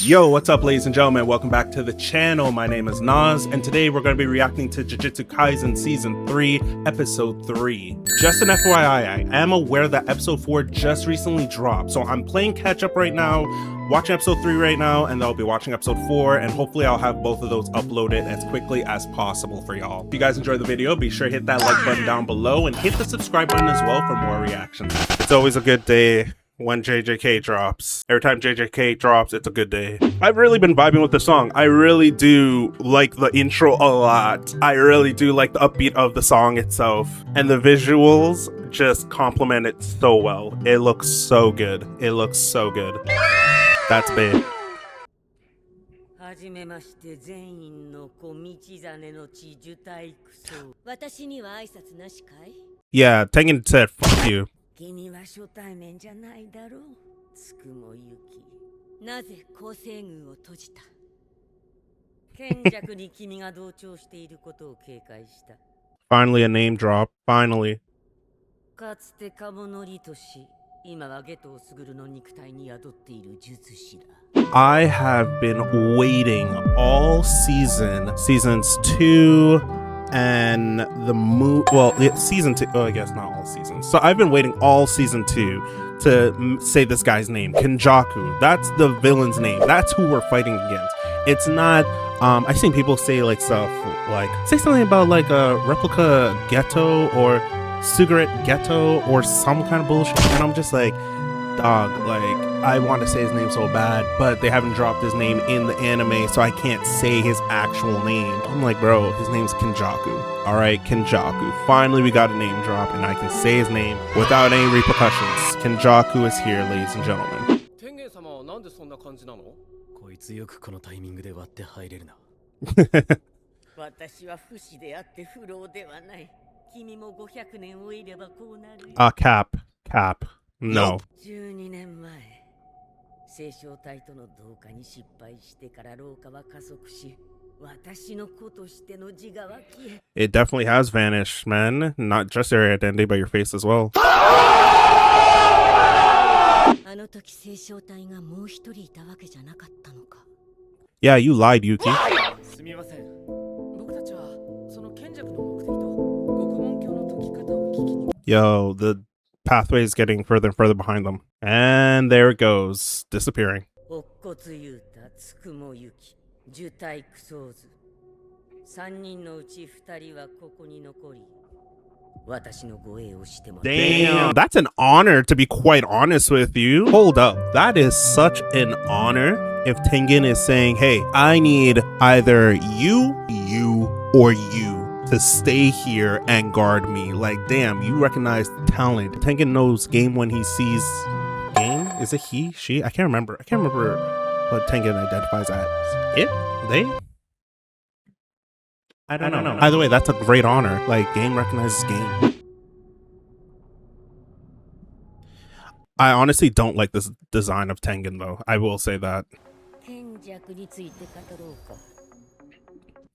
Yo, what's up, ladies and gentlemen? Welcome back to the channel. My name is Nas, and today we're going to be reacting to Jujutsu Kaisen Season 3, Episode 3. Just an FYI, I am aware that Episode 4 just recently dropped, so I'm playing catch-up right now, watching Episode 3 right now, and I'll be watching Episode 4, and hopefully I'll have both of those uploaded as quickly as possible for y'all. If you guys enjoyed the video, be sure to hit that like button down below, and hit the subscribe button as well for more reactions. It's always a good day when JJK drops. Every time JJK drops, it's a good day. I've really been vibing with the song. I really do like the intro a lot. I really do like the upbeat of the song itself. And the visuals just complement it so well. It looks so good. It looks so good. That's big. Yeah, Tengen said fuck you. 君は初対面じゃないだろう。つくもゆき。なぜ構成軍を閉じた。賢弱に君が同調していることを警戒した。Finally a name drop. Finally. かつてカモノリとし、今はゲトをすぐるの肉体に宿っている術師だ。I have been waiting all seasons 2 and season 2. Oh, I guess not all seasons. So I've been waiting all season 2 to say this guy's name, Kenjaku. That's the villain's name. That's who we're fighting against. It's not. I've seen people say like stuff like say something about like a replica ghetto or cigarette ghetto or some kind of bullshit, and I'm just like, dog, like I want to say his name so bad, but they haven't dropped his name in the anime, so I can't say his actual name. I'm like, bro, his name's Kenjaku. All right, Kenjaku. Finally, we got a name drop, and I can say his name without any repercussions. Kenjaku is here, ladies and gentlemen. Cap. No. 12年前、聖書体との同化に失敗してから老化は加速し、私の子としての自我は消え。It definitely has vanished, man. Not just your identity, but your face as well. あの時聖書体がもう一人いたわけじゃなかったのか。Yeah, you lied, Yuki. すみません。僕たちはその賢弱の目的と獄門教の解き方を聞きに。Yo, the pathway is getting further and further behind them. And there it goes, disappearing. Damn, that's an honor, to be quite honest with you. Hold up, that is such an honor if Tengen is saying, hey, I need either you, or you to stay here and guard me. Like, damn, you recognize talent. Tengen knows game when he sees game. Is it he? She? I can't remember. What Tengen identifies as. It? They? I don't know. Either way, that's a great honor. Like, game recognizes game. I honestly don't like this design of Tengen, though. I will say that.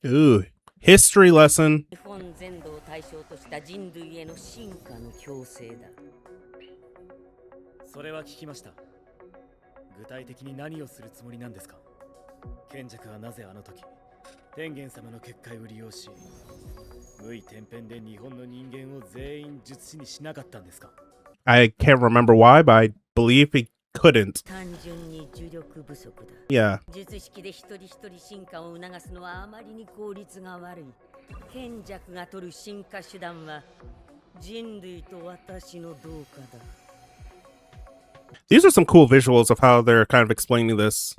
Ooh. History lesson. I can't remember why, but I believe he couldn't. Yeah. These are some cool visuals of how they're kind of explaining this.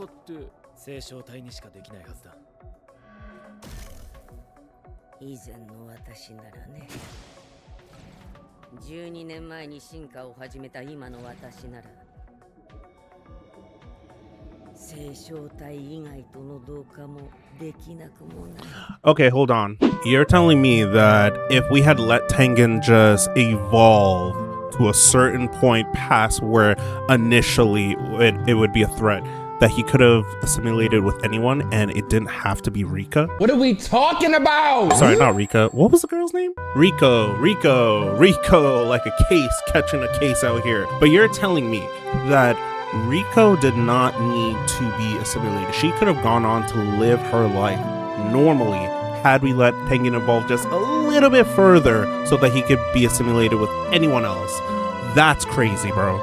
Okay, hold on. You're telling me that if we had let Tengen just evolve to a certain point past where initially it would be a threat, that he could have assimilated with anyone and it didn't have to be Rika? What are we talking about? Sorry, not Rika. What was the girl's name? Rico, like a case, catching a case out here. But you're telling me that Riko did not need to be assimilated. She could have gone on to live her life normally had we let Tengen evolve just a little bit further so that he could be assimilated with anyone else. That's crazy, bro.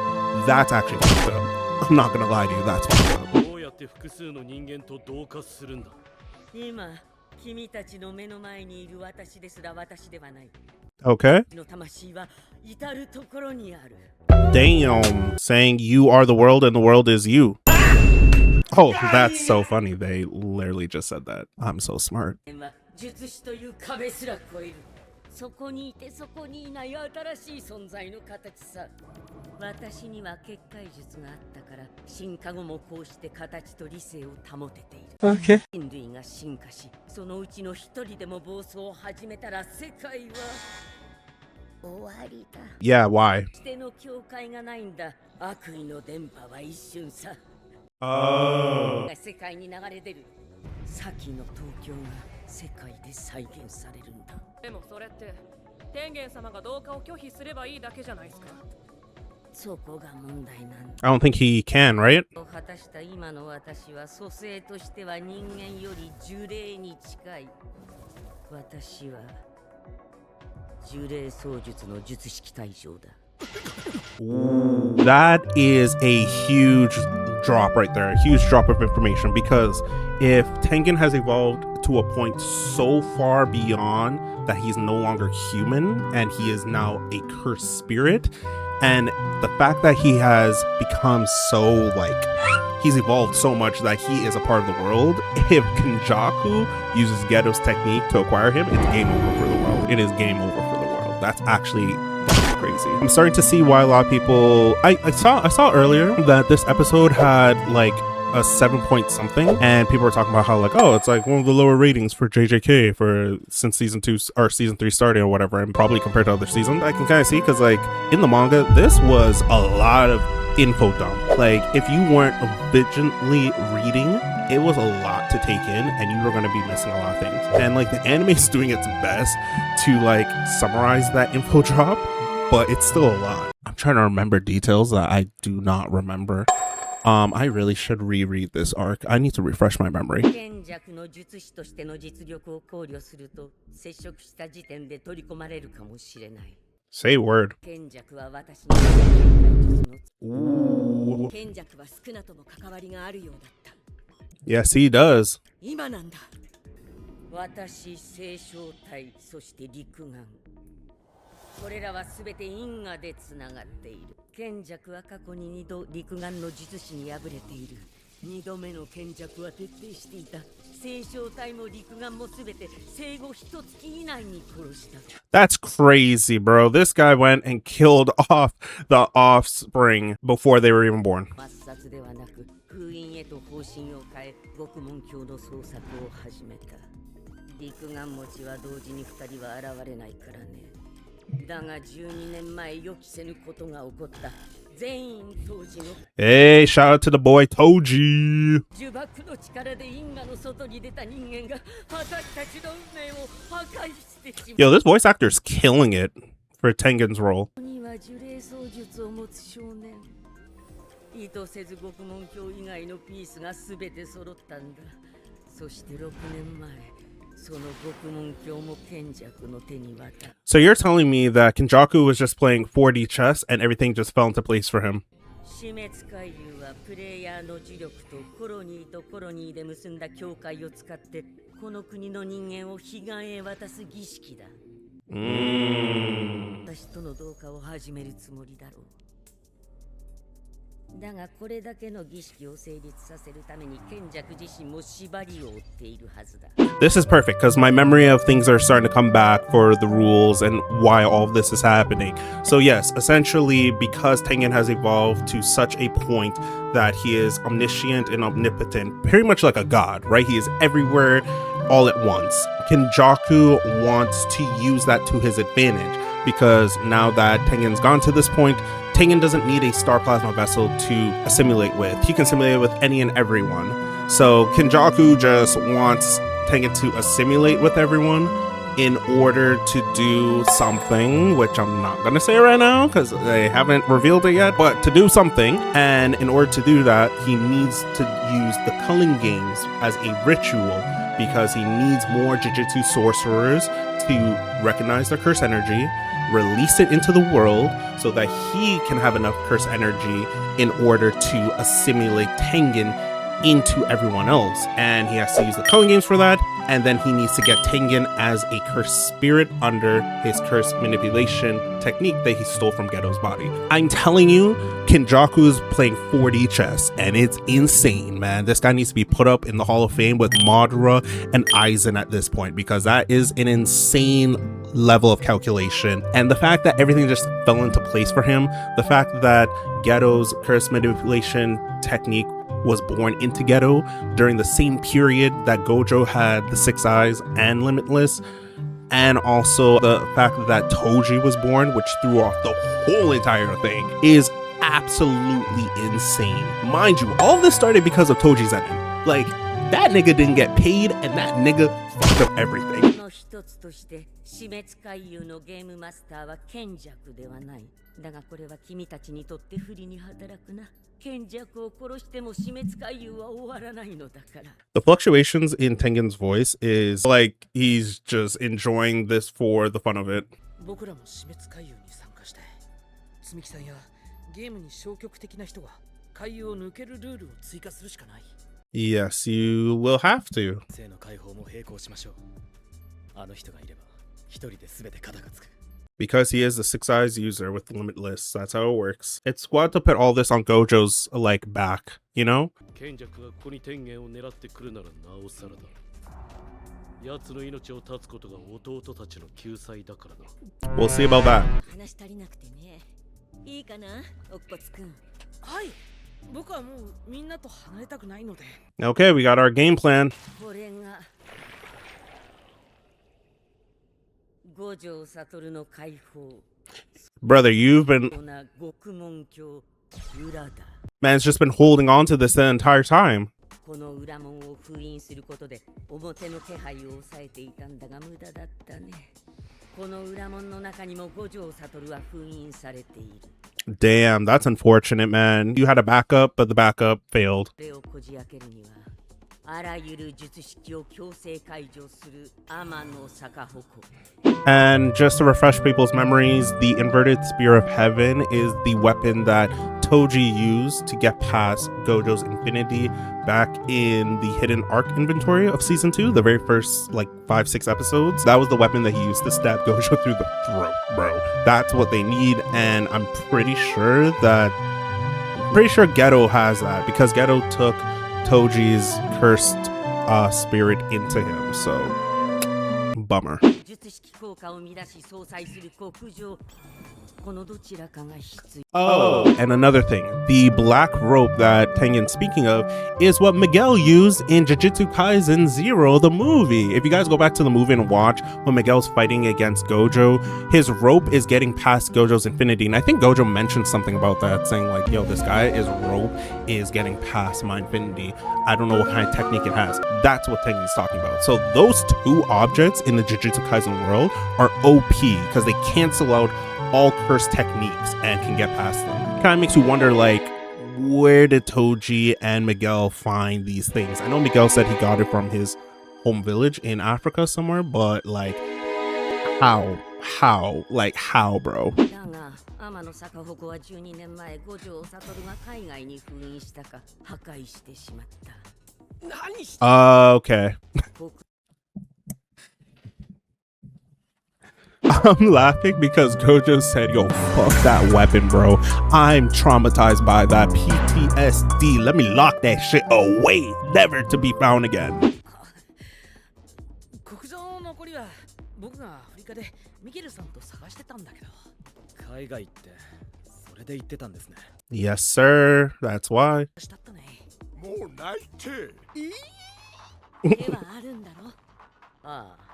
That's actually fucked up. I'm not gonna lie to you, that's fucked up. どうやって複数の人間と同化するんだ。今君たちの目の前にいる私ですら私ではない。 Okay. の魂は至るところにある。 Damn, saying you are the world and the world is you. Oh, that's so funny. They literally just said that. I'm so smart. 術師という壁すら超える。そこにいてそこにいない新しい存在の形さ。私には結界術があったから進化後もこうして形と理性を保てている。Okay. 人類が進化し、そのうちの一人でも暴走を始めたら世界は終わりだ。 Yeah, why? しての境界がないんだ。悪意の電波は一瞬さ。 Oh. 世界に流れ出る。先の東京が世界で再現されるんだ。でもそれって天元様が同化を拒否すればいいだけじゃないですか。そこが問題なんだ。 I don't think he can, right? 果たした今の私は蘇生としては人間より呪霊に近い。私は呪霊操術の術式対象だ。 That is a huge drop right there, a huge drop of information, because if Tengen has evolved to a point so far beyond that he's no longer human and he is now a cursed spirit, and the fact that he has become so he's evolved so much that he is a part of the world, if Kenjaku uses Geto's technique to acquire him, it's game over for the world. It is game over for the world. That's actually crazy. I'm starting to see why a lot of people I saw earlier that this episode had like a 7 point something, and people were talking about how oh, it's like one of the lower ratings for JJK for since season 2 or season 3 started or whatever, and probably compared to other seasons. I can kind of see because in the manga this was a lot of info dump. If you weren't vigilantly reading, it was a lot to take in and you were going to be missing a lot of things. And the anime is doing its best to summarize that info drop, but it's still a lot. I'm trying to remember details that I do not remember. I really should reread this arc. I need to refresh my memory. 賢弱の術師としての実力を考慮すると接触した時点で取り込まれるかもしれない。 Say word. 賢弱は私の剣術の賢弱は少なとも関わりがあるようだった。 Yes, he does. 今なんだ。私、聖正体、そして陸眼。これらはすべて因果でつながっている。賢弱は過去に2度陸眼の術師に敗れている。2度目の賢弱は徹底していた。聖正体も陸眼もすべて生後1月以内に殺した。 That's crazy, bro. This guy went and killed off the offspring before they were even born. 抹殺ではなく封印へと方針を変え獄門橋の捜索を始めた。陸眼持ちは同時に2人は現れないからね。だが12年前予期せぬことが起こった。全員当時の Hey, shout out to the boy Toji. 呪縛の力で因果の外に出た人間が私たちの運命を破壊してしまう。 Yo, this voice actor's killing it for Tengen's role. ここには呪霊操術を持つ少年。意図せず獄門橋以外のピースがすべて揃ったんだ。そして6年前。So you're telling me that Kenjaku was just playing 4D chess and everything just fell into place for him? 死滅回遊はプレイヤーの呪力とコロニーとコロニーで結んだ境界を使ってこの国の人間を彼岸へ渡す儀式だ。私との同化を始めるつもりだろう。だがこれだけの儀式を成立させるために賢弱自身も縛りを負っているはずだ。 This is perfect because my memory of things are starting to come back for the rules and why all of this is happening. So yes, essentially because Tengen has evolved to such a point that he is omniscient and omnipotent, pretty much like a god, right? He is everywhere all at once. Kenjaku wants to use that to his advantage because now that Tengen's gone to this point, Tengen doesn't need a star plasma vessel to assimilate with. He can assimilate with any and everyone. So Kenjaku just wants Tengen to assimilate with everyone in order to do something, which I'm not gonna say right now because they haven't revealed it yet, but to do something. And in order to do that, he needs to use the Culling Games as a ritual because he needs more Jujutsu sorcerers to recognize their curse energy, release it into the world so that he can have enough curse energy in order to assimilate Tengen into everyone else. And he has to use the Culling Games for that, and then he needs to get Tengen as a cursed spirit under his curse manipulation technique that he stole from Geto's body. I'm telling you, Kenjaku is playing 4D chess, and it's insane, man. This guy needs to be put up in the Hall of Fame with Madara and Aizen at this point, because that is an insane level of calculation. And the fact that everything just fell into place for him, the fact that Geto's curse manipulation technique was born into Geto during the same period that Gojo had the Six Eyes and Limitless, and also the fact that Toji was born, which threw off the whole entire thing, is absolutely insane. Mind you, all of this started because of Toji's ending. Like, that nigga didn't get paid, and that nigga fucked up everything. 一つとして死滅回遊のゲームマスターは賢弱ではない。だがこれは君たちにとって不利に働くな。賢弱を殺しても死滅回遊は終わらないのだから。The fluctuations in Tengen's voice is like he's just enjoying this for the fun of it. 僕らも死滅回遊に参加したい。積木さんやゲームに消極的な人が回遊を抜けるルールを追加するしかない。Yes, you will have to. 性の解放も並行しましょう。あの人がいれば一人で全て肩がつく。Because he is the Six Eyes user with Limitless, that's how it works. It's squad to put all this on Gojo's like back, you know? 賢弱がここに天元を狙ってくるならなおさらだ。奴の命を絶つことが弟たちの救済だからな。We'll see about that. 話足りなくてね。いいかな、おっこつくん。はい。僕はもうみんなと離れたくないので。Okay, we got our game plan. これが五条悟の解放。 Brother, you've been... 獄門境裏だ。 Man's just been holding on to this the entire time. この裏門を封印することで表の気配を抑えていたんだが無駄だったね。この裏門の中にも五条悟は封印されている。 Damn, that's unfortunate, man. You had a backup, but the backup failed. これをこじ開けるにはあらゆる術式を強制解除する天の逆鉾。 And just to refresh people's memories, the inverted spear of heaven is the weapon that Toji used to get past Gojo's infinity back in the hidden arc inventory of season 2, the very first like 5-6 episodes. That was the weapon that he used to stab Gojo through the throat, bro. That's what they need, and I'm pretty sure Geto has that because Geto took Toji's cursed spirit into him, so bummer. 術式効果を乱し相殺する極上。このどちらかが必要。 Oh, and another thing, the black rope that Tengen's speaking of is what Miguel used in Jujutsu Kaisen 0, the movie. If you guys go back to the movie and watch when Miguel's fighting against Gojo, his rope is getting past Gojo's infinity. And I think Gojo mentioned something about that, saying like, yo, this guy's rope is getting past my infinity. I don't know what kind of technique it has. That's what Tengen's talking about. So those two objects in the Jujutsu Kaisen world are OP because they cancel out all cursed techniques and can get past them. Kind of makes you wonder, like, where did Toji and Miguel find these things? I know Miguel said he got it from his home village in Africa somewhere, but like, how, bro? だが天の逆鉾は12年前五条悟が海外に封印したか破壊してしまった。何して Okay. I'm laughing because Gojo said, yo, fuck that weapon, bro. I'm traumatized by that PTSD. Let me lock that shit away, never to be found again. 国上の残りは僕がアフリカでミゲルさんと探してたんだけど。海外ってそれで言ってたんですね。Yes, sir. That's why. したったね。もうないって。ではあるんだろ。ああ。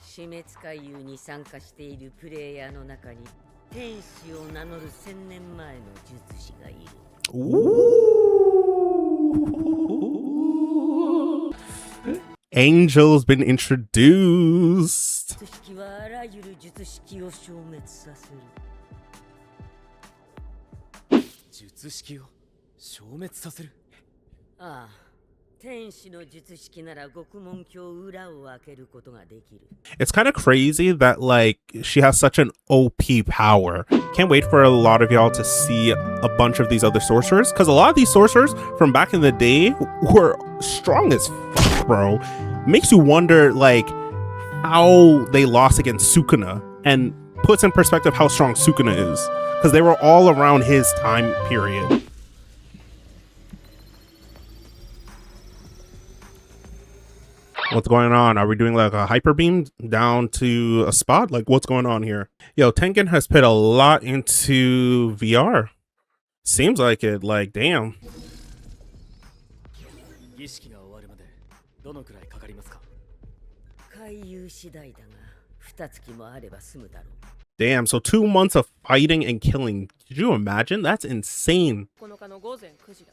死滅回遊に参加しているプレイヤーの中に天使を名乗る1000年前の術師がいる。Ooh. Angel's been introduced. 術式はあらゆる術式を消滅させる。術式を消滅させる。ああ、天使の術式なら獄門境裏を開けることができる。 It's kind of crazy that like she has such an OP power. Can't wait for a lot of y'all to see a bunch of these other sorcerers, because a lot of these sorcerers from back in the day were strong as fuck, bro. Makes you wonder like how they lost against Sukuna, and puts in perspective how strong Sukuna is, because they were all around his time period. What's going on? Are we doing like a hyper beam down to a spot? Like what's going on here? Yo, Tengen has put a lot into VR. Seems like it. Like, damn. 儀式が終わるまでどのくらいかかりますか？回遊次第だが、2月もあれば済むだろう。 Damn, so 2 months of fighting and killing. Could you imagine? That's insane. 9日の午前9時だ。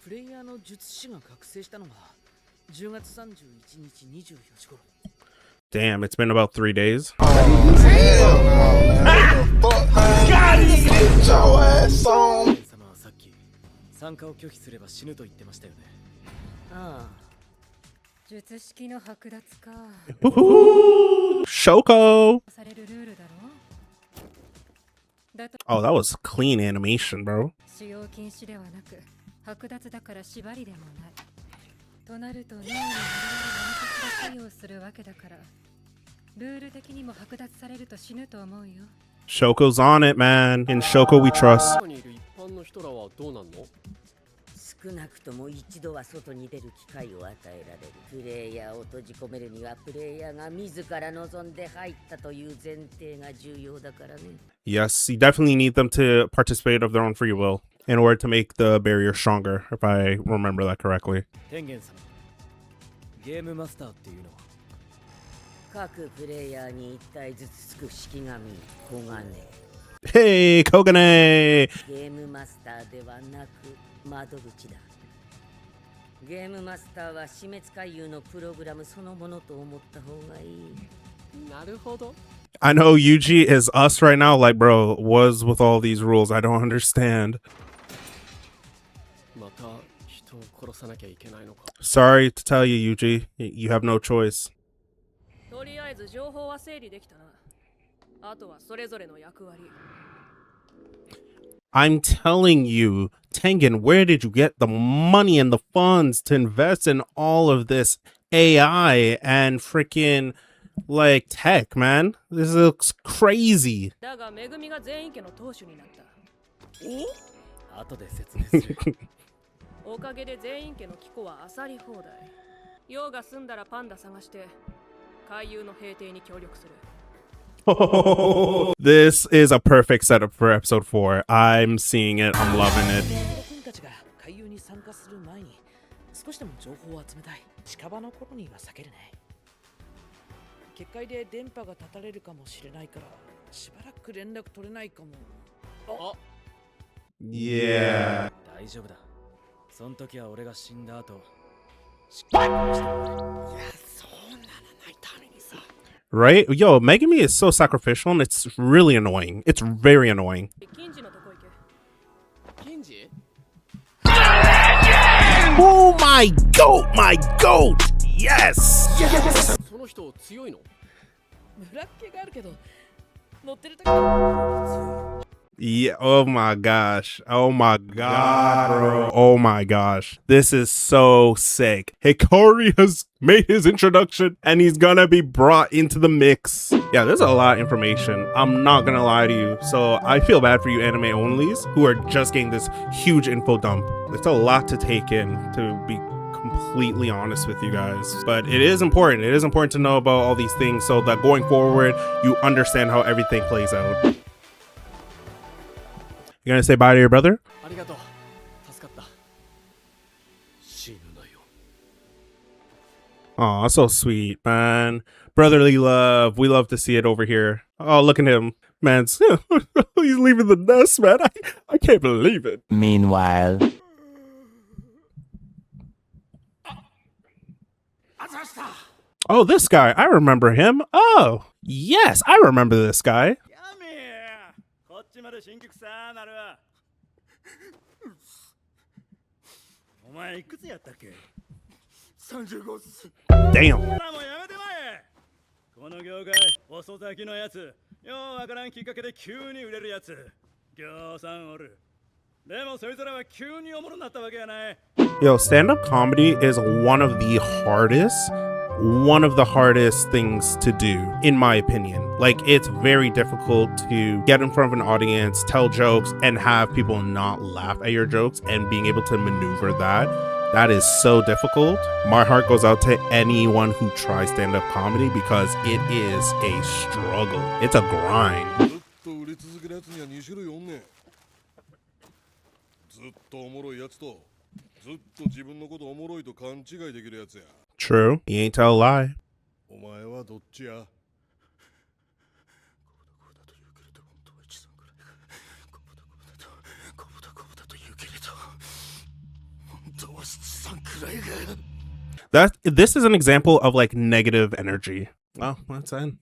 プレイヤーの術師が覚醒したのが10月31日24時頃。 Damn, it's been about 3 days. Got it! Get your ass on! 様はさっき参加を拒否すれば死ぬと言ってましたよね。ああ、術式の剥奪か。 Shoko! されるルールだろ。だと Oh, that was clean animation, bro. 使用禁止ではなく、剥奪だから縛りでもない。となると脳に我々が何かしら作用するわけだから、ルール的にも剥奪されると死ぬと思うよ。 Shoko's on it, man. In Shoko we trust. 中にいる一般の人らはどうなんの？少なくとも一度は外に出る機会を与えられる。プレイヤーを閉じ込めるにはプレイヤーが自ら望んで入ったという前提が重要だからね。 Yes, you definitely need them to participate of their own free will in order to make the barrier stronger, if I remember that correctly. 天元様、ゲームマスターっていうのは各プレイヤーに1体ずつつく式神、小金。 Hey, Kogane! ゲームマスターではなく窓口だ。ゲームマスターは死滅回遊のプログラムそのものと思った方がいい。なるほど。 I know Yuji is us right now, like, bro, was with all these rules. I don't understand. また人を殺さなきゃいけないのか。 Sorry to tell you, Yuji. You have no choice. とりあえず情報は整理できたな。あとはそれぞれの役割。I'm telling you, Tengen, where did you get the money and the funds to invest in all of this AI and freaking like tech, man? This looks crazy. だがめぐみが全員家の当主になった。後で説明する。おかげで全員家の機構は漁り放題。用が済んだらパンダ探して海遊の平定に協力する。This is a perfect setup for episode 4. I'm seeing it. I'm loving it. 君たちが海遊に参加する前に少しでも情報を集めたい。近場のコロニーは避けるね。結界で電波が断たれるかもしれないからしばらく連絡取れないかも。あ、 Yeah. 大丈夫だ。その時は俺が死んだ後しっかり殺してもらう。いや、そうならないためにさ。 Right? Yo, Megami is so sacrificial and it's really annoying. It's very annoying. 金次のとこ行け。金次？ Oh my goat! My goat! Yes! その人強いの？村っ気があるけど乗ってる時は Yeah, oh my gosh. Oh my god, bro. Oh my gosh. This is so sick. Hikari has made his introduction and he's gonna be brought into the mix. Yeah, there's a lot of information. I'm not gonna lie to you. So I feel bad for you anime onlys who are just getting this huge info dump. It's a lot to take in, to be completely honest with you guys, but it is important. It is important to know about all these things so that going forward, you understand how everything plays out. You gonna say bye to your brother? ありがとう。助かった。死ぬなよ。 Aw, so sweet, man. Brotherly love. We love to see it over here. Oh, look at him. Man, he's leaving the nest, man. I can't believe it. Meanwhile. Oh, this guy. I remember him. Oh, yes, I remember this guy. こっちまで新曲さなるわ。お前いくつやったっけ？35っす。Damn. ほらもうやめてまえ。この業界遅咲きのやつ、ようわからんきっかけで急に売れるやつ、ぎょうさんおる。でもそいつらは急におもろなったわけやない。Yo, stand-up comedy is one of the hardest things to do, in my opinion. Like, it's very difficult to get in front of an audience, tell jokes, and have people not laugh at your jokes, and being able to maneuver that is so difficult. My heart goes out to anyone who tries stand-up comedy because it is a struggle. It's a grind. ずっとおもろいやつとずっと自分のことおもろいと勘違いできるやつや。 True. He ain't tell a lie. お前はどっちや？This is an example of like negative energy. Oh, that's in.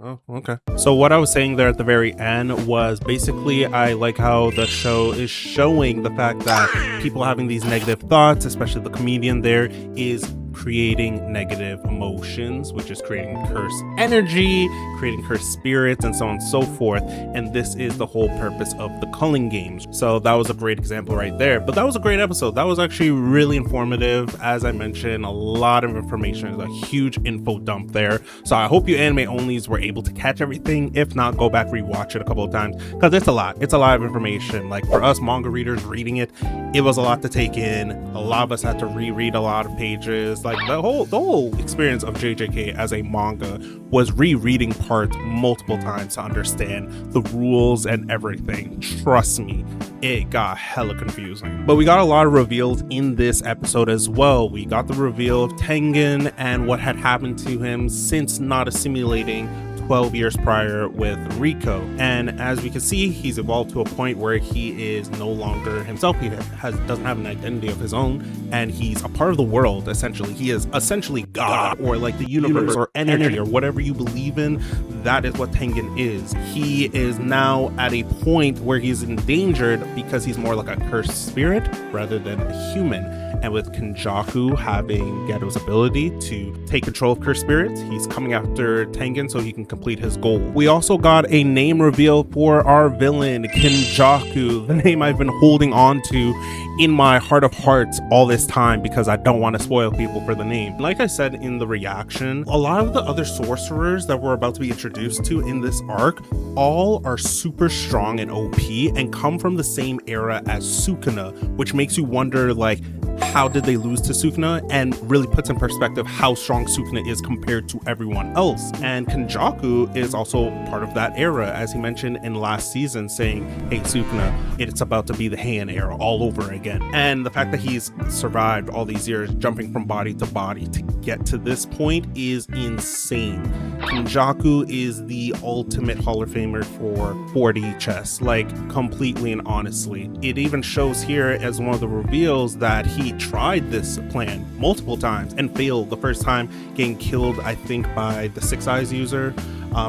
Oh, okay. So what I was saying there at the very end was basically I like how the show is showing the fact that people having these negative thoughts, especially the comedian there, is creating negative emotions, which is creating cursed energy, creating cursed spirits, and so on and so forth. And this is the whole purpose of the Culling Games. So that was a great example right there. But that was a great episode. That was actually really informative. As I mentioned, a lot of information, a huge info dump there. So I hope you anime onlys were able to catch everything. If not, go back, rewatch it a couple of times because it's a lot. It's a lot of information. Like for us manga readers reading it, it was a lot to take in. A lot of us had to reread a lot of pages. Like the whole experience of JJK as a manga was rereading parts multiple times to understand the rules and everything. Trust me, it got hella confusing. But we got a lot of reveals in this episode as well. We got the reveal of Tengen and what had happened to him since not assimilating 12 years prior with Rico. And as we can see, he's evolved to a point where he is no longer himself. He doesn't have an identity of his own, and he's a part of the world, essentially. He is essentially God, or like the universe, or energy, or whatever you believe in. That is what Tengen is. He is now at a point where he's endangered because he's more like a cursed spirit rather than a human. And with Kenjaku having Geto's ability to take control of cursed spirits, he's coming after Tengen so he can complete his goal. We also got a name reveal for our villain, Kenjaku, the name I've been holding on to in my heart of hearts all this time because I don't want to spoil people for the name. Like I said in the reaction, a lot of the other sorcerers that we're about to be introduced to in this arc all are super strong and OP and come from the same era as Sukuna, which makes you wonder like, how did they lose to Sukuna, and really puts in perspective how strong Sukuna is compared to everyone else. And Kenjaku is also part of that era, as he mentioned in last season, saying, hey Sukuna, it's about to be the Heian era all over again. And the fact that he's survived all these years jumping from body to body to get to this point is insane. Kenjaku is the ultimate Hall of Famer for 4D chess, like completely and honestly. It even shows here as one of the reveals that he tried this plan multiple times and failed. The first time getting killed, I think, by the Six Eyes user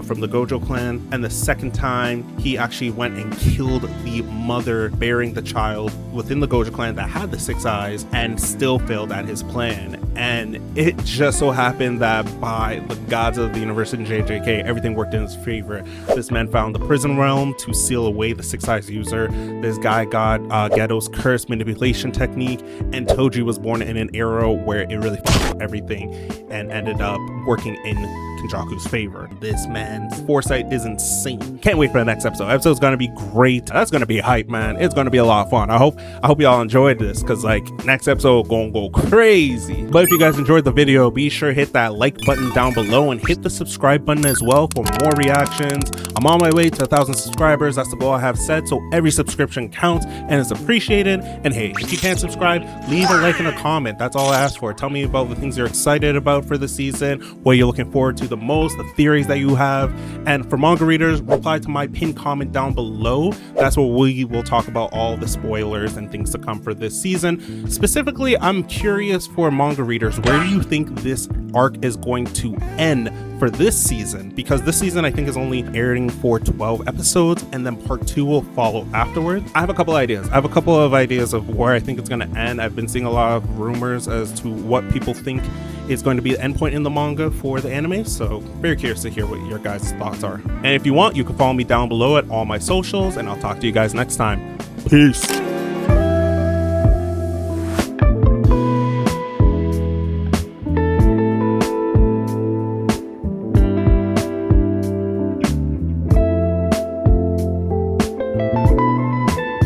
from the Gojo clan, and the second time he actually went and killed the mother bearing the child within the Gojo clan that had the Six Eyes and still failed at his plan. And it just so happened that by the gods of the universe in JJK, everything worked in his favor. This man found the prison realm to seal away the Six Eyes user. This guy got Geto's curse manipulation technique, and Toji was born in an era where it really fucked everything and ended up working in Kenjaku's favor. This man's foresight is insane. Can't wait for the next episode. Episode's gonna be great. That's gonna be hype, man. It's gonna be a lot of fun. I hope y'all enjoyed this, because like next episode gonna go crazy. But if you guys enjoyed the video, be sure to hit that like button down below and hit the subscribe button as well for more reactions. I'm on my way to 1,000 subscribers. That's the goal I have set, so every subscription counts and is appreciated. And hey, if you can't subscribe, leave a like and a comment. That's all I ask for. Tell me about the things you're excited about for the season, what you're looking forward to the most, the theories that you have. And for manga readers, reply to my pinned comment down below. That's where we will talk about all the spoilers and things to come for this season. Specifically, I'm curious for manga readers, where do you think this arc is going to end for this season, because this season I think is only airing for 12 episodes and then part 2 will follow afterwards. I have a couple ideas. I have a couple of ideas of where I think it's going to end. I've been seeing a lot of rumors as to what people think is going to be the endpoint in the manga for the anime, so very curious to hear what your guys' thoughts are. And if you want, you can follow me down below at all my socials, and I'll talk to you guys next time. Peace.